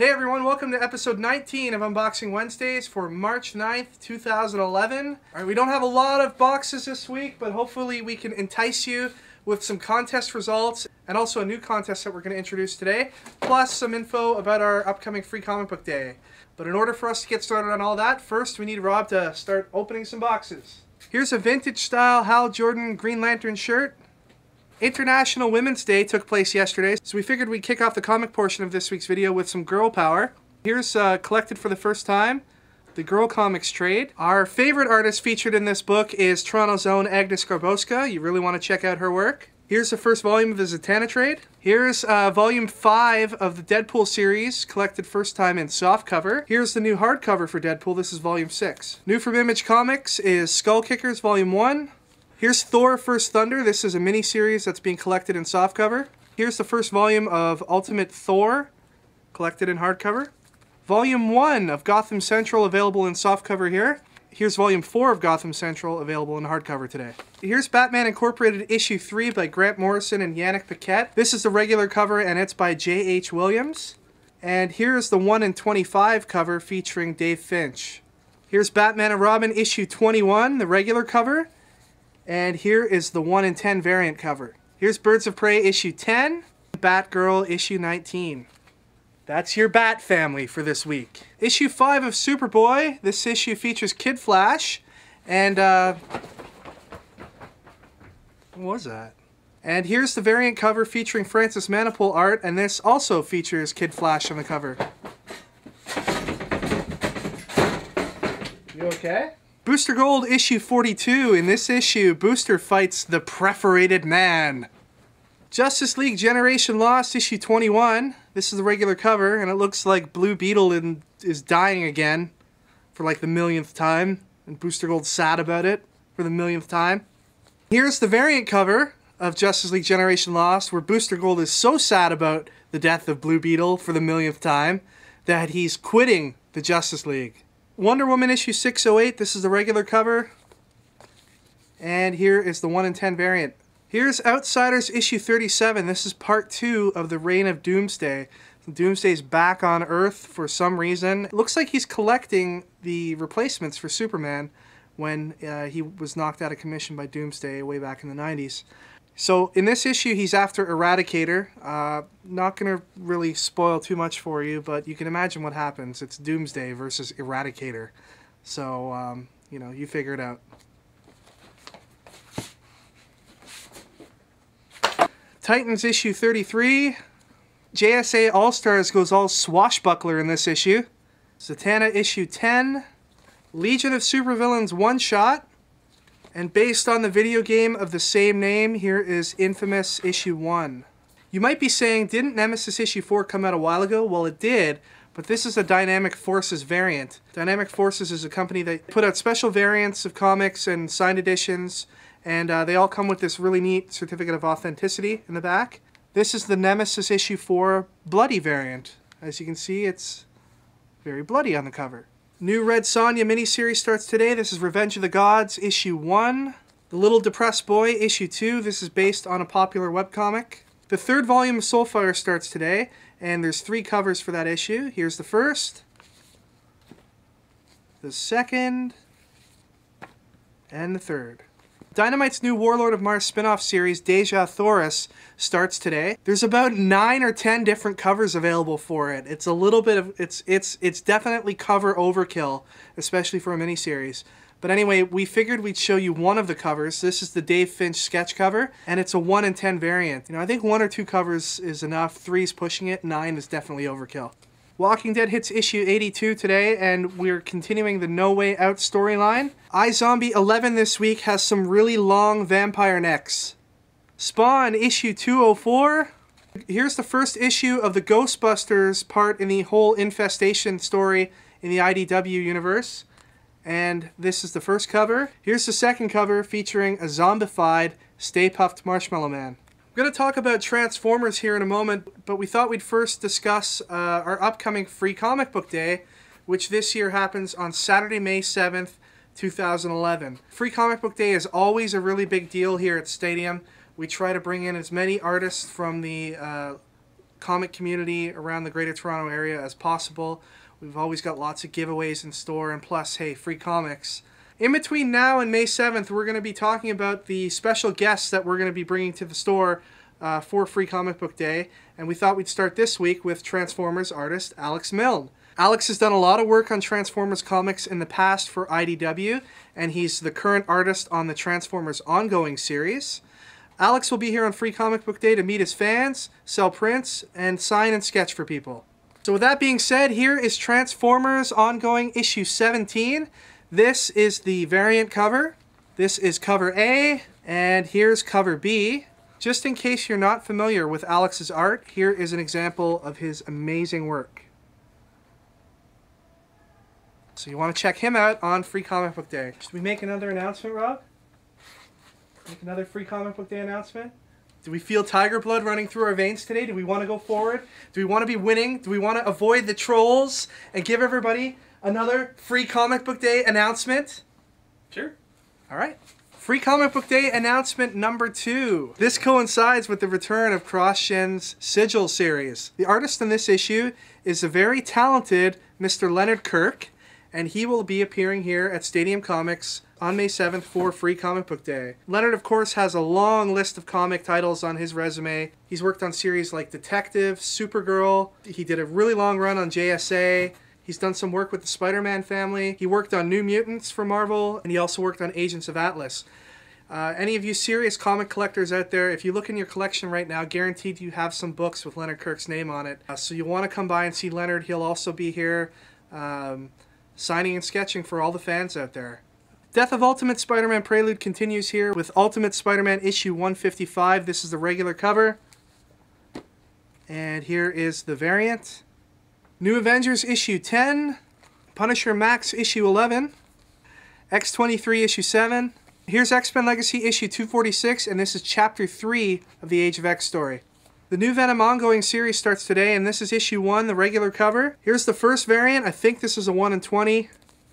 Hey everyone, welcome to episode 19 of Unboxing Wednesdays for March 9th, 2011. Alright, we don't have a lot of boxes this week, but hopefully we can entice you with some contest results and also a new contest that we're going to introduce today, plus some info about our upcoming Free Comic Book Day. But in order for us to get started on all that, first we need Rob to start opening some boxes. Here's a vintage style Hal Jordan Green Lantern shirt. International Women's Day took place yesterday, so we figured we'd kick off the comic portion of this week's video with some girl power. Here's collected for the first time, the Girl Comics trade. Our favorite artist featured in this book is Toronto's own Agnes Garboska. You really want to check out her work. Here's the first volume of the Zatanna trade. Here's volume 5 of the Deadpool series, collected first time in softcover. Here's the new hardcover for Deadpool. This is volume 6. New from Image Comics is Skull Kickers volume 1. Here's Thor First Thunder. This is a mini-series that's being collected in softcover. Here's the first volume of Ultimate Thor, collected in hardcover. Volume 1 of Gotham Central available in softcover here. Here's Volume 4 of Gotham Central available in hardcover today. Here's Batman Incorporated Issue 3 by Grant Morrison and Yannick Paquette. This is the regular cover and it's by J.H. Williams. And here's the 1 in 25 cover featuring Dave Finch. Here's Batman and Robin Issue 21, the regular cover. And here is the 1 in 10 variant cover. Here's Birds of Prey Issue 10, BATGIRL Issue 19. That's your Bat family for this week. Issue 5 of Superboy. This issue features Kid Flash. And, what was that? And here's the variant cover featuring Francis Manapul art, and this also features Kid Flash on the cover. You okay? Booster Gold issue 42. In this issue, Booster fights the Perforated Man. Justice League Generation Lost issue 21. This is the regular cover, and it looks like Blue Beetle is dying again for like the millionth time, and Booster Gold's sad about it for the millionth time. Here's the variant cover of Justice League Generation Lost, where Booster Gold is so sad about the death of Blue Beetle for the millionth time that he's quitting the Justice League. Wonder Woman issue 608, this is the regular cover. And here is the 1 in 10 variant. Here's Outsiders issue 37, this is part 2 of the Reign of Doomsday. Doomsday's back on Earth for some reason. It looks like he's collecting the replacements for Superman when he was knocked out of commission by Doomsday way back in the 90s. So in this issue he's after Eradicator. Not going to really spoil too much for you, but you can imagine what happens. It's Doomsday versus Eradicator. So, you know, you figure it out. Titans issue 33. JSA All-Stars goes all swashbuckler in this issue. Zatanna issue 10. Legion of Supervillains one-shot. And based on the video game of the same name, here is Infamous issue 1. You might be saying, didn't Nemesis issue 4 come out a while ago? Well, it did, but this is a Dynamic Forces variant. Dynamic Forces is a company that put out special variants of comics and signed editions, and they all come with this really neat certificate of authenticity in the back. This is the Nemesis issue 4 bloody variant. As you can see, it's very bloody on the cover. New Red Sonja miniseries starts today. This is Revenge of the Gods, issue 1. The Little Depressed Boy, issue 2. This is based on a popular webcomic. The 3rd volume of Soulfire starts today, and there's 3 covers for that issue. Here's the first, the second, and the third. Dynamite's new Warlord of Mars spin-off series, Deja Thoris, starts today. There's about 9 or 10 different covers available for it. It's a little bit of, it's definitely cover overkill, especially for a miniseries. But anyway, we figured we'd show you one of the covers. This is the Dave Finch sketch cover, and it's a 1 in 10 variant. You know, I think 1 or 2 covers is enough. 3's pushing it, 9 is definitely overkill. Walking Dead hits issue 82 today, and we're continuing the No Way Out storyline. iZombie 11 this week has some really long vampire necks. Spawn issue 204. Here's the first issue of the Ghostbusters part in the whole infestation story in the IDW universe. And this is the first cover. Here's the second cover featuring a zombified Stay Puft Marshmallow Man. I'm going to talk about Transformers here in a moment, but we thought we'd first discuss our upcoming Free Comic Book Day, which this year happens on Saturday, May 7th, 2011. Free Comic Book Day is always a really big deal here at Stadium. We try to bring in as many artists from the comic community around the Greater Toronto area as possible. We've always got lots of giveaways in store, and plus, hey, free comics. In between now and May 7th, we're going to be talking about the special guests that we're going to be bringing to the store for Free Comic Book Day, and we thought we'd start this week with Transformers artist Alex Milne. Alex has done a lot of work on Transformers comics in the past for IDW, and he's the current artist on the Transformers ongoing series. Alex will be here on Free Comic Book Day to meet his fans, sell prints, and sign and sketch for people. So with that being said, here is Transformers ongoing issue 17. This is the variant cover. This is cover A, and here's cover B. Just in case you're not familiar with Alex's art, here is an example of his amazing work. So you want to check him out on Free Comic Book Day. Should we make another announcement, Rob? Make another Free Comic Book Day announcement? Do we feel tiger blood running through our veins today? Do we want to go forward? Do we want to be winning? Do we want to avoid the trolls and give everybody another Free Comic Book Day announcement? Sure. All right. Free Comic Book Day announcement number 2. This coincides with the return of Crossgen's Sigil series. The artist in this issue is a very talented Mr. Leonard Kirk, and he will be appearing here at Stadium Comics on May 7th for Free Comic Book Day. Leonard, of course, has a long list of comic titles on his resume. He's worked on series like Detective, Supergirl. He did a really long run on JSA. He's done some work with the Spider-Man family. He worked on New Mutants for Marvel, and he also worked on Agents of Atlas. Any of you serious comic collectors out there, if you look in your collection right now, guaranteed you have some books with Leonard Kirk's name on it. So you want to come by and see Leonard. He'll also be here signing and sketching for all the fans out there. Death of Ultimate Spider-Man Prelude continues here with Ultimate Spider-Man issue 155. This is the regular cover. And here is the variant. New Avengers issue 10. Punisher Max issue 11. X-23 issue 7. Here's X-Men Legacy issue 246, and this is chapter 3 of the Age of X story. The new Venom ongoing series starts today, and this is issue 1, the regular cover. Here's the first variant. I think this is a 1 in 20.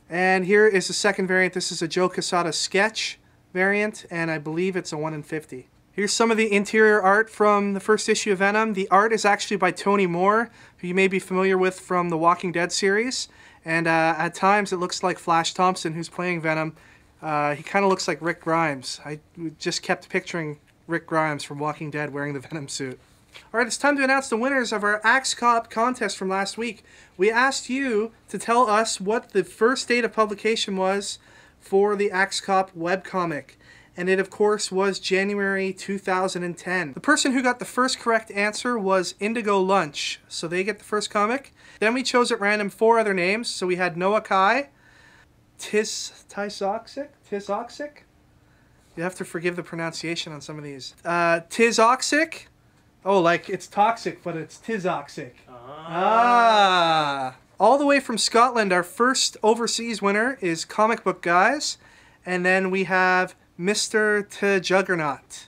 And here is the second variant. This is a Joe Quesada sketch variant, and I believe it's a 1 in 50. Here's some of the interior art from the first issue of Venom. The art is actually by Tony Moore, who you may be familiar with from the Walking Dead series. And at times it looks like Flash Thompson, who's playing Venom. He kind of looks like Rick Grimes. I just kept picturing Rick Grimes from Walking Dead wearing the Venom suit. Alright, it's time to announce the winners of our Axe Cop contest from last week. We asked you to tell us what the first date of publication was for the Axe Cop webcomic. And it, of course, was January 2010. The person who got the first correct answer was Indigo Lunch. So they get the first comic. Then we chose at random 4 other names. So we had Noah Kai, Tizoxic? You have to forgive the pronunciation on some of these. Tizoxic. Oh, like it's toxic, but it's Tizoxic. Ah. All the way from Scotland, our first overseas winner is Comic Book Guys. And then we have Mr. Juggernaut.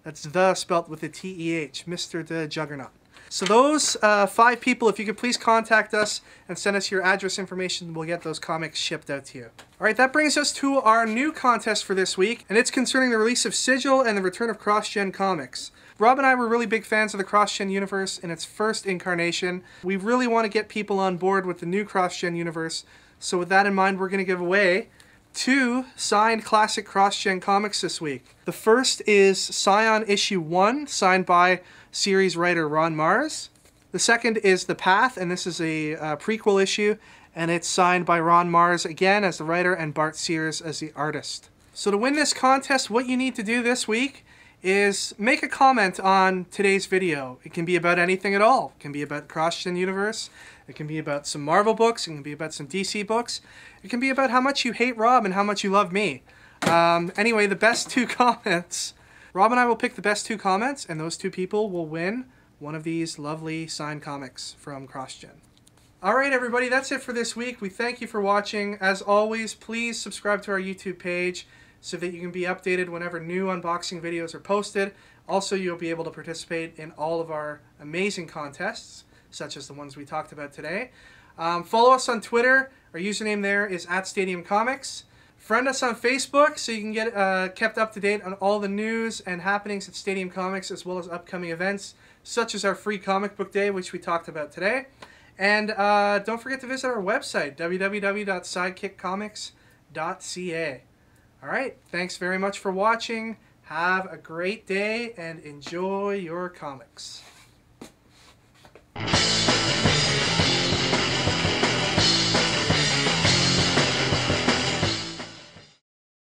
That's the spelt with a T-E-H. Mr. Juggernaut. So those 5 people, if you could please contact us and send us your address information, we'll get those comics shipped out to you. Alright, that brings us to our new contest for this week, and it's concerning the release of Sigil and the return of Crossgen comics. Rob and I were really big fans of the Crossgen universe in its first incarnation. We really want to get people on board with the new Crossgen universe, so with that in mind, we're going to give away 2 signed classic Crossgen comics this week. The first is Scion issue 1, signed by series writer Ron Mars. The second is The Path, and this is a prequel issue, and it's signed by Ron Mars again as the writer and Bart Sears as the artist. So to win this contest, what you need to do this week is make a comment on today's video. It can be about anything at all. It can be about Crossgen universe. It can be about some Marvel books. It can be about some DC books. It can be about how much you hate Rob and how much you love me. Anyway, the best 2 comments. Rob and I will pick the best 2 comments, and those 2 people will win one of these lovely signed comics from Crossgen. Alright everybody, that's it for this week. We thank you for watching. As always, please subscribe to our YouTube page so that you can be updated whenever new unboxing videos are posted. Also, you'll be able to participate in all of our amazing contests, such as the ones we talked about today. Follow us on Twitter. Our username there is @StadiumComics. Friend us on Facebook so you can get kept up to date on all the news and happenings at Stadium Comics, as well as upcoming events such as our free comic book day, which we talked about today. And don't forget to visit our website, www.sidekickcomics.ca. Alright, thanks very much for watching. Have a great day and enjoy your comics.